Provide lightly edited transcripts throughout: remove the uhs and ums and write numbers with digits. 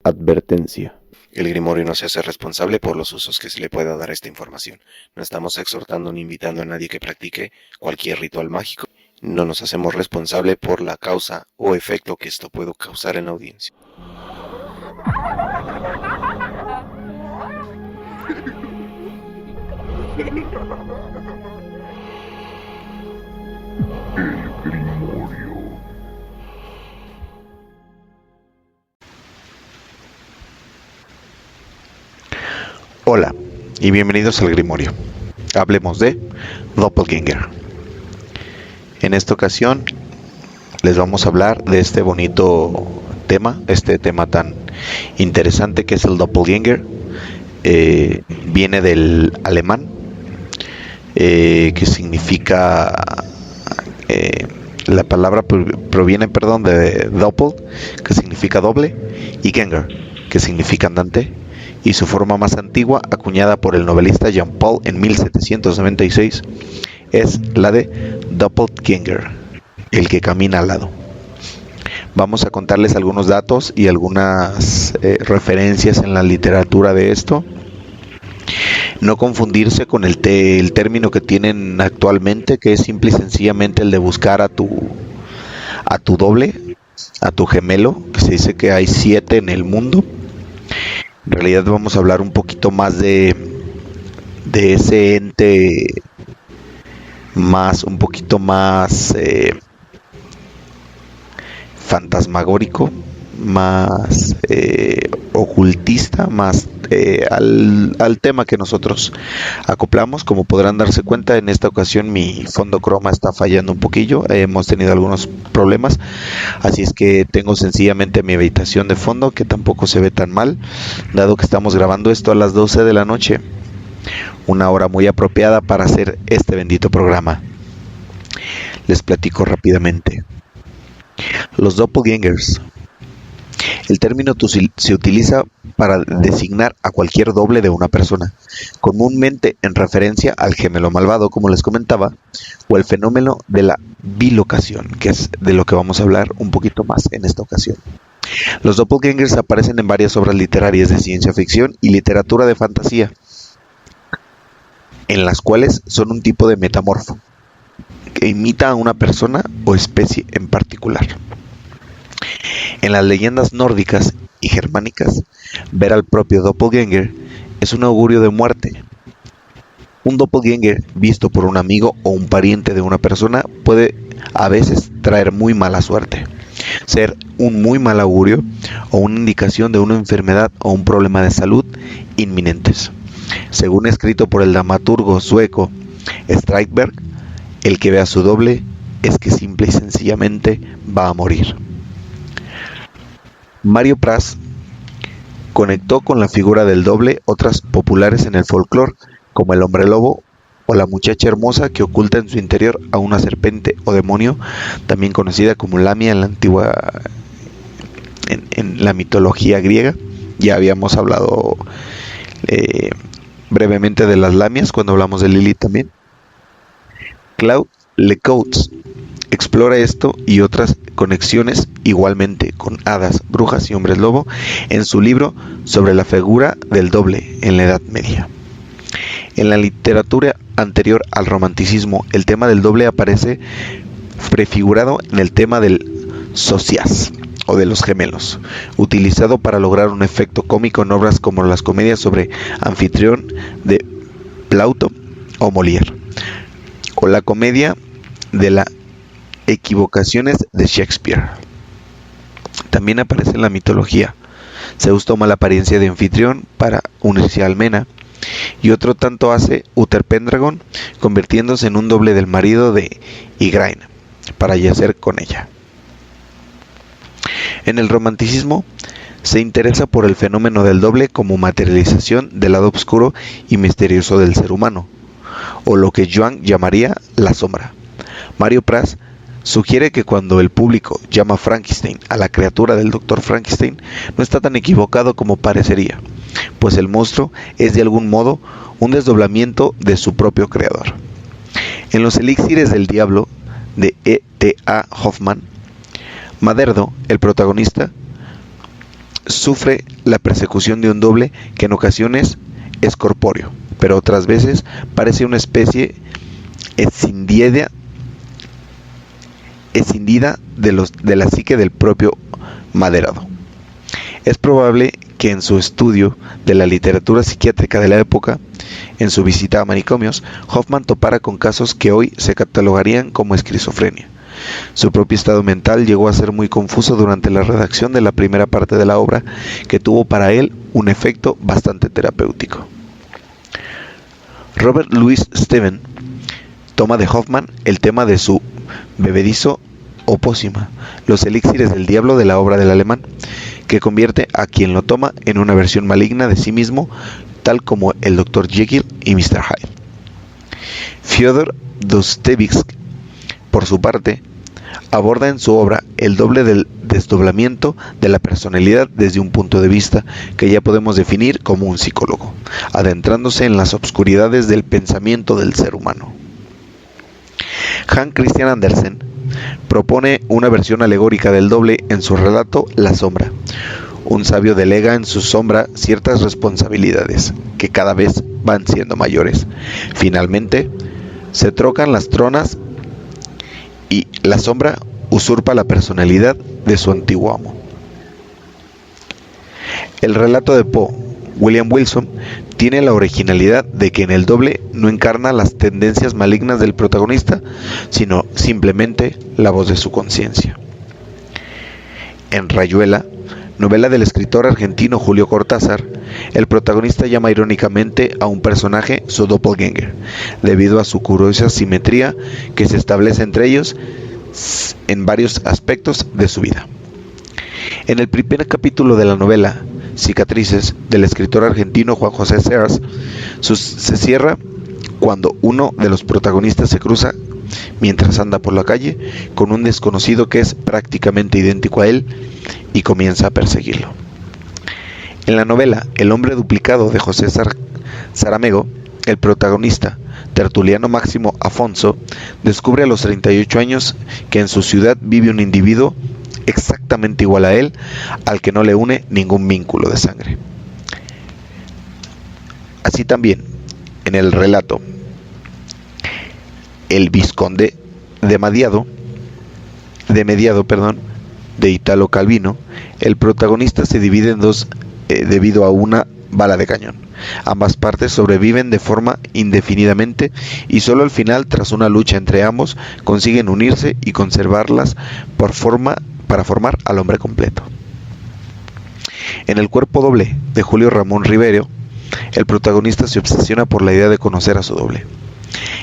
Advertencia. El Grimorio no se hace responsable por los usos que se le pueda dar a esta información. No estamos exhortando ni invitando a nadie que practique cualquier ritual mágico. No nos hacemos responsable por la causa o efecto que esto pueda causar en la audiencia. El Grimorio. Hola y bienvenidos al Grimorio. Hablemos de Doppelganger. En esta ocasión les vamos a hablar de este bonito tema, este tema tan interesante que es el Doppelganger. Viene del alemán, que significa, la palabra proviene, de Doppel, que significa doble, y Ganger, que significa andante, y su forma más antigua, acuñada por el novelista Jean Paul en 1796, es la de Doppelgänger, el que camina al lado. Vamos a contarles algunos datos y algunas referencias en la literatura de esto. No confundirse con el término que tienen actualmente, que es simple y sencillamente el de buscar a tu doble, a tu gemelo, que se dice que hay 7 en el mundo. En realidad vamos a hablar un poquito más de ese ente un poquito más fantasmagórico, más ocultista, más al tema que nosotros acoplamos. Como podrán darse cuenta, en esta ocasión mi fondo croma está fallando un poquillo, hemos tenido algunos problemas, así es que tengo sencillamente mi habitación de fondo, que tampoco se ve tan mal, dado que estamos grabando esto a las 12 de la noche, una hora muy apropiada para hacer este bendito programa. Les platico rápidamente. Los doppelgangers. El término se utiliza para designar a cualquier doble de una persona, comúnmente en referencia al gemelo malvado, como les comentaba, o el fenómeno de la bilocación, que es de lo que vamos a hablar un poquito más en esta ocasión. Los doppelgangers aparecen en varias obras literarias de ciencia ficción y literatura de fantasía, en las cuales son un tipo de metamorfo que imita a una persona o especie en particular. En las leyendas nórdicas y germánicas, ver al propio doppelganger es un augurio de muerte. Un doppelganger visto por un amigo o un pariente de una persona puede a veces traer muy mala suerte, ser un muy mal augurio o una indicación de una enfermedad o un problema de salud inminentes. Según escrito por el dramaturgo sueco Strindberg, el que ve a su doble es que simple y sencillamente va a morir. Mario Praz conectó con la figura del doble otras populares en el folclore, como el hombre lobo o la muchacha hermosa que oculta en su interior a una serpiente o demonio, también conocida como Lamia en la antigua en la mitología griega. Ya habíamos hablado brevemente de las lamias cuando hablamos de Lilith también. Claude Lecoux explora esto y otras conexiones igualmente con hadas, brujas y hombres lobo en su libro sobre la figura del doble en la Edad Media. En la literatura anterior al romanticismo, el tema del doble aparece prefigurado en el tema del socias o de los gemelos, utilizado para lograr un efecto cómico en obras como las comedias sobre Anfitrión de Plauto o Molière, o la comedia de las equivocaciones de Shakespeare. También aparece en la mitología. Zeus toma la apariencia de anfitrión para unirse a Almena, y otro tanto hace Uther Pendragon, convirtiéndose en un doble del marido de Igraine para yacer con ella. En el romanticismo se interesa por el fenómeno del doble como materialización del lado oscuro y misterioso del ser humano, o lo que Joan llamaría la sombra. Mario Praz sugiere que cuando el público llama Frankenstein a la criatura del Dr. Frankenstein, no está tan equivocado como parecería, pues el monstruo es de algún modo un desdoblamiento de su propio creador. En los elixires del diablo de E.T.A. Hoffmann, Maderdo, el protagonista, sufre la persecución de un doble que en ocasiones es corpóreo, pero otras veces parece una especie escindida de la psique del propio Maderado. Es probable que en su estudio de la literatura psiquiátrica de la época, en su visita a manicomios, Hoffman topara con casos que hoy se catalogarían como esquizofrenia. Su propio estado mental llegó a ser muy confuso durante la redacción de la primera parte de la obra, que tuvo para él un efecto bastante terapéutico. Robert Louis Steven toma de Hoffman el tema de su bebedizo opósima, Los elixires del diablo, de la obra del alemán, que convierte a quien lo toma en una versión maligna de sí mismo, tal como el Dr. Jekyll y Mr. Hyde. Fyodor Dostoyevsky, por su parte, aborda en su obra el doble del desdoblamiento de la personalidad desde un punto de vista que ya podemos definir como un psicólogo, adentrándose en las obscuridades del pensamiento del ser humano. Hans Christian Andersen propone una versión alegórica del doble en su relato La sombra. Un sabio delega en su sombra ciertas responsabilidades que cada vez van siendo mayores. Finalmente, se trocan las tronas y la sombra usurpa la personalidad de su antiguo amo. El relato de Poe, William Wilson, tiene la originalidad de que en el doble no encarna las tendencias malignas del protagonista, sino simplemente la voz de su conciencia. En Rayuela, novela del escritor argentino Julio Cortázar, el protagonista llama irónicamente a un personaje su doppelganger, debido a su curiosa simetría que se establece entre ellos en varios aspectos de su vida. En el primer capítulo de la novela Cicatrices, del escritor argentino Juan José Sears, se cierra cuando uno de los protagonistas se cruza, mientras anda por la calle, con un desconocido que es prácticamente idéntico a él y comienza a perseguirlo. En la novela El hombre duplicado de José Saramago, el protagonista, Tertuliano Máximo Afonso, descubre a los 38 años que en su ciudad vive un individuo exactamente igual a él, al que no le une ningún vínculo de sangre. Así también, en el relato El Vizconde de Mediado, de Italo Calvino, el protagonista se divide en dos debido a una bala de cañón. Ambas partes sobreviven de forma indefinidamente y solo al final, tras una lucha entre ambos, consiguen unirse y conservarlas para formar al hombre completo. En El cuerpo doble de Julio Ramón Rivero, el protagonista se obsesiona por la idea de conocer a su doble,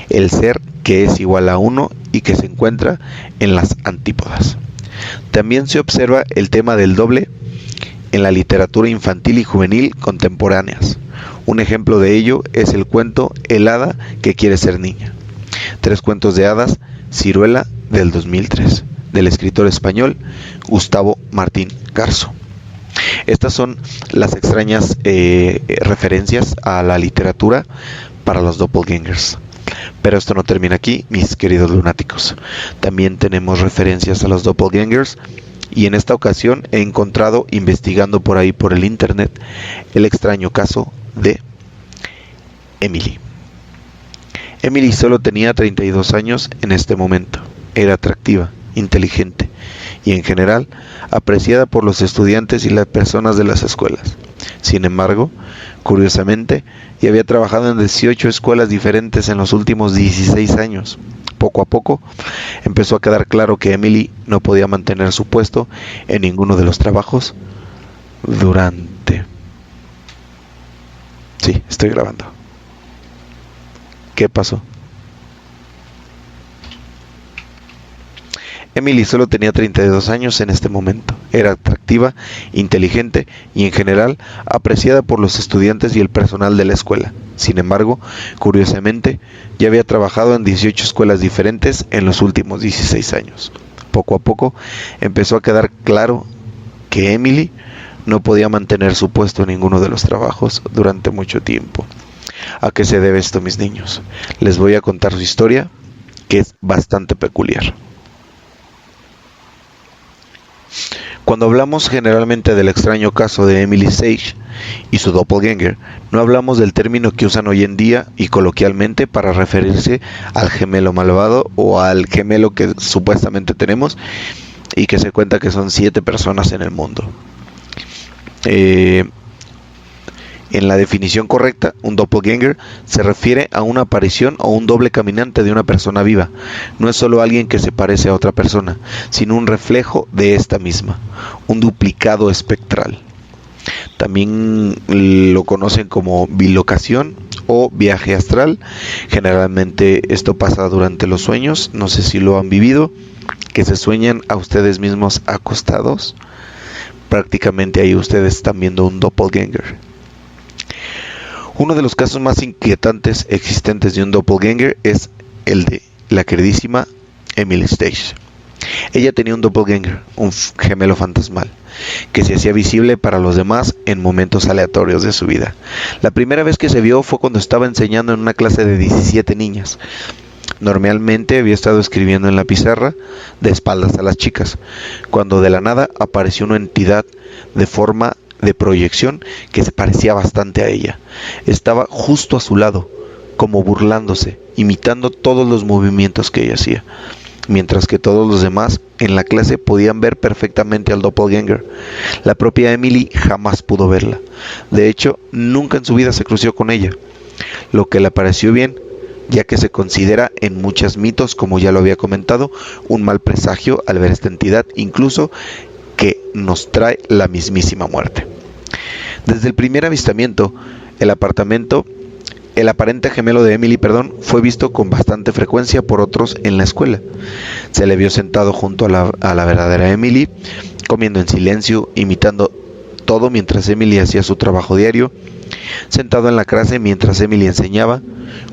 el ser que es igual a uno y que se encuentra en las antípodas. También se observa el tema del doble en la literatura infantil y juvenil contemporáneas. Un ejemplo de ello es el cuento El hada que quiere ser niña. 3 cuentos de hadas, Ciruela, del 2003, del escritor español Gustavo Martín Garzo. Estas son las extrañas referencias a la literatura para los doppelgangers. Pero esto no termina aquí, mis queridos lunáticos. También tenemos referencias a los doppelgangers, y en esta ocasión he encontrado, investigando por ahí por el internet, el extraño caso de Emily. Emily solo tenía 32 años en este momento. Era atractiva, inteligente y en general apreciada por los estudiantes y las personas de las escuelas. Sin embargo, curiosamente, ya había trabajado en 18 escuelas diferentes en los últimos 16 años. Poco a poco empezó a quedar claro que Emily no podía mantener su puesto en ninguno de los trabajos durante... Sí, estoy grabando. ¿Qué pasó? Emily solo tenía 32 años en este momento. Era atractiva, inteligente y en general apreciada por los estudiantes y el personal de la escuela. Sin embargo, curiosamente, ya había trabajado en 18 escuelas diferentes en los últimos 16 años. Poco a poco empezó a quedar claro que Emily no podía mantener su puesto en ninguno de los trabajos durante mucho tiempo. ¿A qué se debe esto, mis niños? Les voy a contar su historia, que es bastante peculiar. Cuando hablamos generalmente del extraño caso de Emily Sage y su doppelganger, no hablamos del término que usan hoy en día y coloquialmente para referirse al gemelo malvado o al gemelo que supuestamente tenemos y que se cuenta que son 7 personas en el mundo. En la definición correcta, un doppelganger se refiere a una aparición o un doble caminante de una persona viva. No es solo alguien que se parece a otra persona, sino un reflejo de esta misma, un duplicado espectral. También lo conocen como bilocación o viaje astral. Generalmente esto pasa durante los sueños, no sé si lo han vivido, que se sueñan a ustedes mismos acostados. Prácticamente ahí ustedes están viendo un doppelganger. Uno de los casos más inquietantes existentes de un doppelganger es el de la queridísima Emily Sage. Ella tenía un doppelganger, un gemelo fantasmal, que se hacía visible para los demás en momentos aleatorios de su vida. La primera vez que se vio fue cuando estaba enseñando en una clase de 17 niñas. Normalmente había estado escribiendo en la pizarra de espaldas a las chicas, cuando de la nada apareció una entidad de forma de proyección que se parecía bastante a ella. Estaba justo a su lado, como burlándose, imitando todos los movimientos que ella hacía, mientras que todos los demás en la clase podían ver perfectamente al doppelganger. La propia Emily jamás pudo verla. De hecho, nunca en su vida se crució con ella, lo que le pareció bien, ya que se considera en muchos mitos, como ya lo había comentado, un mal presagio al ver esta entidad, incluso que nos trae la mismísima muerte. Desde el primer avistamiento, el aparente gemelo de Emily, fue visto con bastante frecuencia por otros en la escuela. Se le vio sentado junto a la verdadera Emily, comiendo en silencio, imitando todo mientras Emily hacía su trabajo diario, sentado en la clase mientras Emily enseñaba.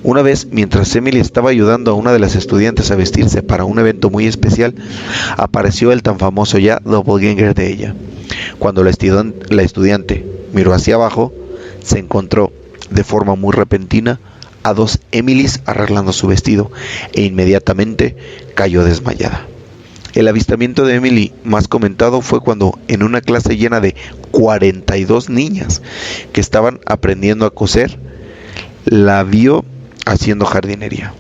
Una vez, mientras Emily estaba ayudando a una de las estudiantes a vestirse para un evento muy especial, apareció el tan famoso ya doppelganger de ella. Cuando la estudiante miró hacia abajo, se encontró de forma muy repentina a 2 Emilys arreglando su vestido e inmediatamente cayó desmayada. El avistamiento de Emily más comentado fue cuando en una clase llena de 42 niñas que estaban aprendiendo a coser, la vio haciendo jardinería.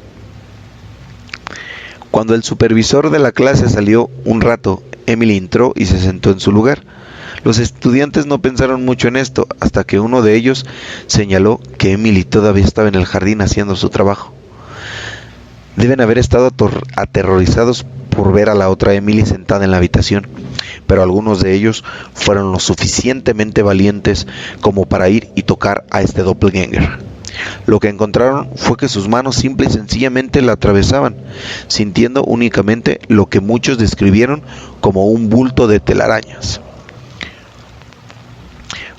Cuando el supervisor de la clase salió un rato, Emily entró y se sentó en su lugar. Los estudiantes no pensaron mucho en esto hasta que uno de ellos señaló que Emily todavía estaba en el jardín haciendo su trabajo. Deben haber estado aterrorizados por ver a la otra Emily sentada en la habitación, pero algunos de ellos fueron lo suficientemente valientes como para ir y tocar a este doppelganger. Lo que encontraron fue que sus manos simple y sencillamente la atravesaban, sintiendo únicamente lo que muchos describieron como un bulto de telarañas.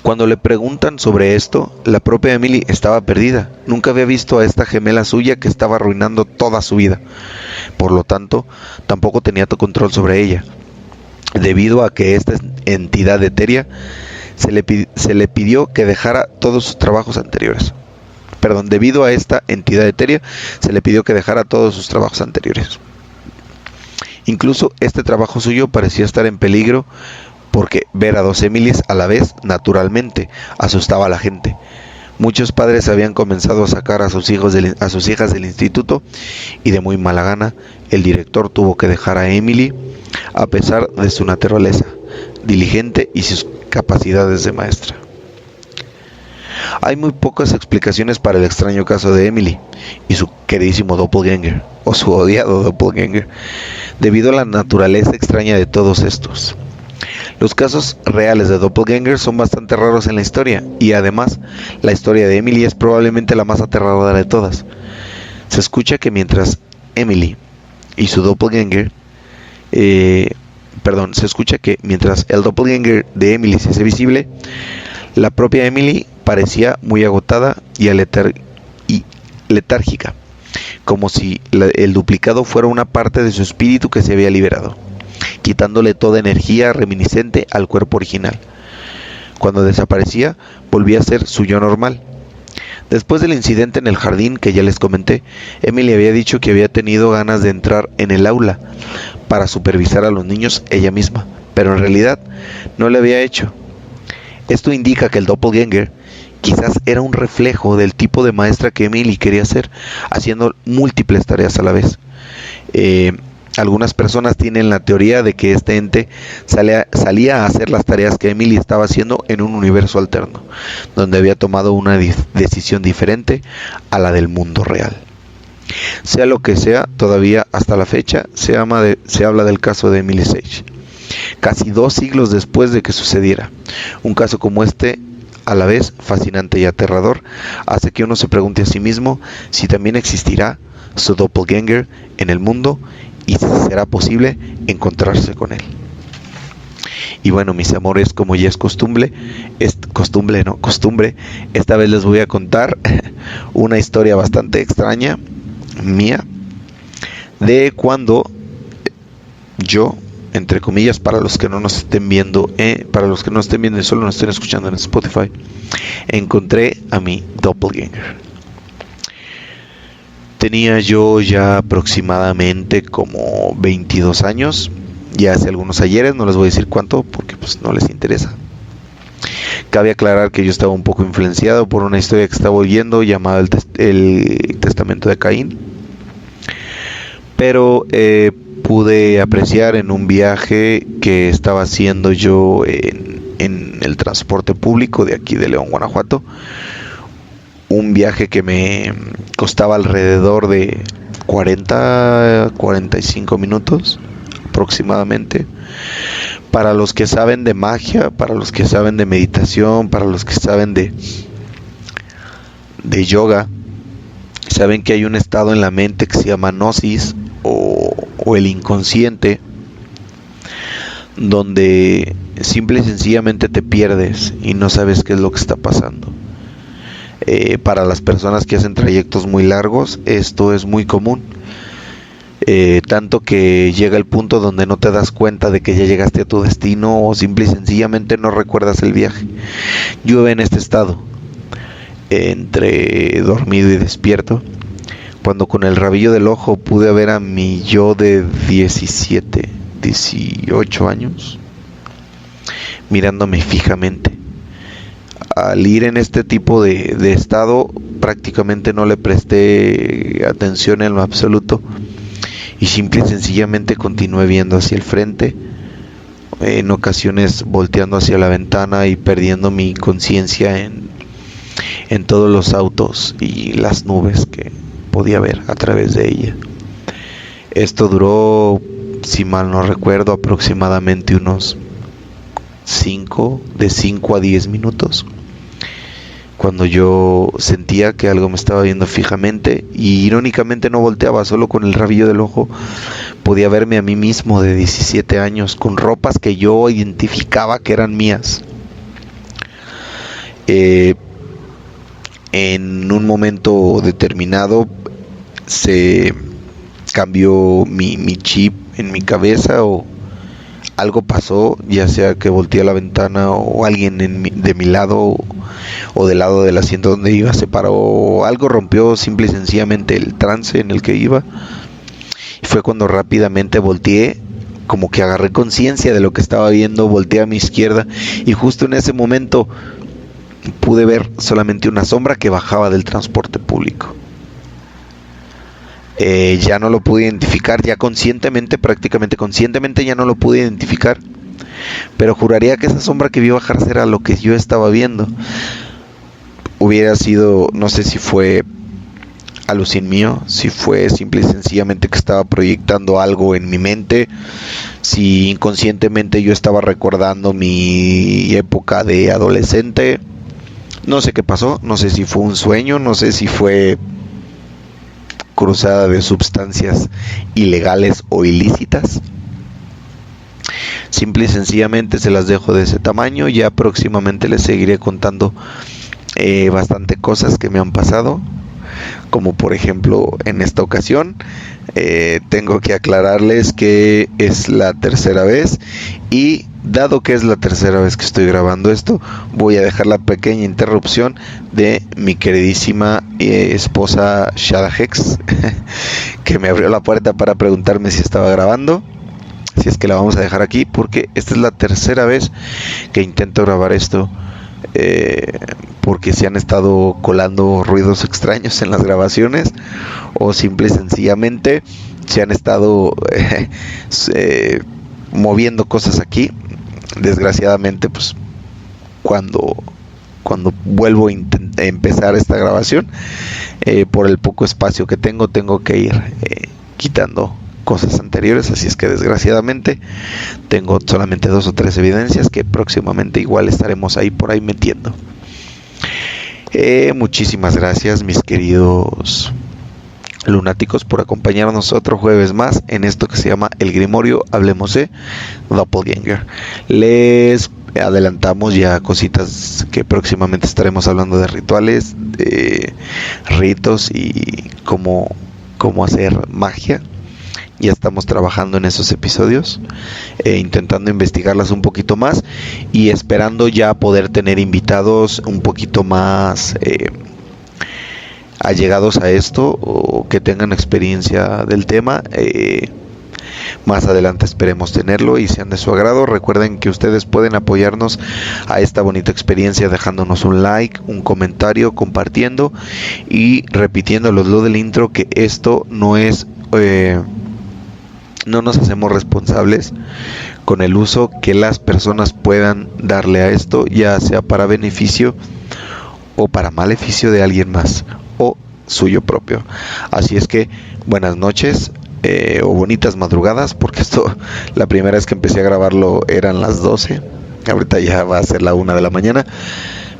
Cuando le preguntan sobre esto, la propia Emily estaba perdida. Nunca había visto a esta gemela suya que estaba arruinando toda su vida. Por lo tanto, tampoco tenía control sobre ella. Debido a que esta entidad etérea se le pidió que dejara todos sus trabajos anteriores. Debido a esta entidad etérea, se le pidió que dejara todos sus trabajos anteriores. Incluso este trabajo suyo parecía estar en peligro, porque ver a 2 Emilys a la vez, naturalmente, asustaba a la gente. Muchos padres habían comenzado a sacar a sus hijas del instituto y de muy mala gana, el director tuvo que dejar a Emily, a pesar de su naturaleza diligente y sus capacidades de maestra. Hay muy pocas explicaciones para el extraño caso de Emily y su queridísimo doppelganger, o su odiado doppelganger, debido a la naturaleza extraña de todos estos. Los casos reales de doppelganger son bastante raros en la historia, y además, la historia de Emily es probablemente la más aterradora de todas. Se escucha que mientras Emily y su doppelganger, se escucha que mientras el doppelganger de Emily se hace visible, la propia Emily parecía muy agotada y letárgica, como si el duplicado fuera una parte de su espíritu que se había liberado, quitándole toda energía reminiscente al cuerpo original. Cuando desaparecía, volvía a ser su yo normal. Después del incidente en el jardín que ya les comenté, Emily había dicho que había tenido ganas de entrar en el aula para supervisar a los niños ella misma, pero en realidad no lo había hecho. Esto indica que el doppelganger quizás era un reflejo del tipo de maestra que Emily quería ser, haciendo múltiples tareas a la vez. Algunas personas tienen la teoría de que este ente salía a hacer las tareas que Emily estaba haciendo en un universo alterno, donde había tomado una decisión diferente a la del mundo real. Sea lo que sea, todavía hasta la fecha se habla del caso de Emily Sage, casi 2 siglos después de que sucediera. Un caso como este, a la vez fascinante y aterrador, hace que uno se pregunte a sí mismo si también existirá su doppelganger en el mundo y si será posible encontrarse con él. Y bueno, mis amores, como ya es costumbre, esta vez les voy a contar una historia bastante extraña mía de cuando yo, entre comillas, para los que no nos estén viendo, y solo nos estén escuchando en Spotify, encontré a mi doppelganger. Tenía yo ya aproximadamente como 22 años, ya hace algunos ayeres, no les voy a decir cuánto porque pues no les interesa. Cabe aclarar que yo estaba un poco influenciado por una historia que estaba oyendo llamada el Testamento de Caín, pero pude apreciar en un viaje que estaba haciendo yo en el transporte público de aquí de León, Guanajuato, un viaje que me costaba alrededor de 45 minutos aproximadamente. Para los que saben de magia, para los que saben de meditación, para los que saben de yoga, saben que hay un estado en la mente que se llama gnosis o el inconsciente, donde simple y sencillamente te pierdes y no sabes qué es lo que está pasando. Para las personas que hacen trayectos muy largos, esto es muy común, tanto que llega el punto donde no te das cuenta de que ya llegaste a tu destino o simple y sencillamente no recuerdas el viaje. Yo en este estado, entre dormido y despierto, cuando con el rabillo del ojo pude ver a mi yo de 17, 18 años, mirándome fijamente. Al ir en este tipo de estado, prácticamente no le presté atención en lo absoluto y simple y sencillamente continué viendo hacia el frente, en ocasiones volteando hacia la ventana y perdiendo mi conciencia en todos los autos y las nubes que podía ver a través de ella. Esto duró, si mal no recuerdo, aproximadamente unos 5 a 10 minutos, cuando yo sentía que algo me estaba viendo fijamente y irónicamente no volteaba, solo con el rabillo del ojo podía verme a mí mismo de 17 años con ropas que yo identificaba que eran mías. En un momento determinado se cambió mi chip en mi cabeza o algo pasó, ya sea que volteé a la ventana o alguien de mi lado o del lado del asiento donde iba se paró, algo rompió simple y sencillamente el trance en el que iba. Y fue cuando rápidamente volteé, como que agarré conciencia de lo que estaba viendo, volteé a mi izquierda y justo en ese momento pude ver solamente una sombra que bajaba del transporte público. Ya no lo pude identificar, ya prácticamente conscientemente ya no lo pude identificar, pero juraría que esa sombra que vi bajar era lo que yo estaba viendo. Hubiera sido, no sé si fue alucin mío, si fue simple y sencillamente que estaba proyectando algo en mi mente, si inconscientemente yo estaba recordando mi época de adolescente. No sé qué pasó, no sé si fue un sueño, no sé si fue cruzada de sustancias ilegales o ilícitas. Simple y sencillamente se las dejo de ese tamaño. Ya próximamente les seguiré contando bastante cosas que me han pasado, como por ejemplo en esta ocasión. Tengo que aclararles que es la tercera vez y dado que es la tercera vez que estoy grabando esto, voy a dejar la pequeña interrupción de mi queridísima esposa Shada Hex que me abrió la puerta para preguntarme si estaba grabando. Así es que la vamos a dejar aquí porque esta es la tercera vez que intento grabar esto. Porque se han estado colando ruidos extraños en las grabaciones o simple y sencillamente se han estado moviendo cosas aquí. Desgraciadamente, pues cuando vuelvo a empezar esta grabación, por el poco espacio que tengo que ir quitando cosas anteriores, así es que desgraciadamente tengo solamente 2 o 3 evidencias que próximamente igual estaremos ahí por ahí metiendo. Muchísimas gracias, mis queridos lunáticos, por acompañarnos otro jueves más en esto que se llama El Grimorio Hablemos de Doppelganger. Les adelantamos ya cositas que próximamente estaremos hablando de rituales, de ritos y cómo hacer magia. Ya estamos trabajando en esos episodios, intentando investigarlas un poquito más y esperando ya poder tener invitados un poquito más allegados a esto o que tengan experiencia del tema. Más adelante esperemos tenerlo y sean de su agrado. Recuerden que ustedes pueden apoyarnos a esta bonita experiencia dejándonos un like, un comentario, compartiendo y repitiéndolos lo del intro, que esto no es... no nos hacemos responsables con el uso que las personas puedan darle a esto, ya sea para beneficio o para maleficio de alguien más o suyo propio. Así es que buenas noches o bonitas madrugadas, porque esto, la primera vez que empecé a grabarlo eran las 12, ahorita ya va a ser la 1 de la mañana.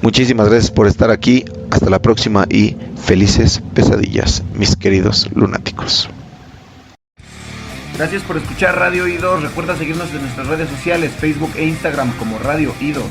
Muchísimas gracias por estar aquí, hasta la próxima y felices pesadillas, mis queridos lunáticos. Gracias por escuchar Radio I2. Recuerda seguirnos en nuestras redes sociales, Facebook e Instagram como Radio I2.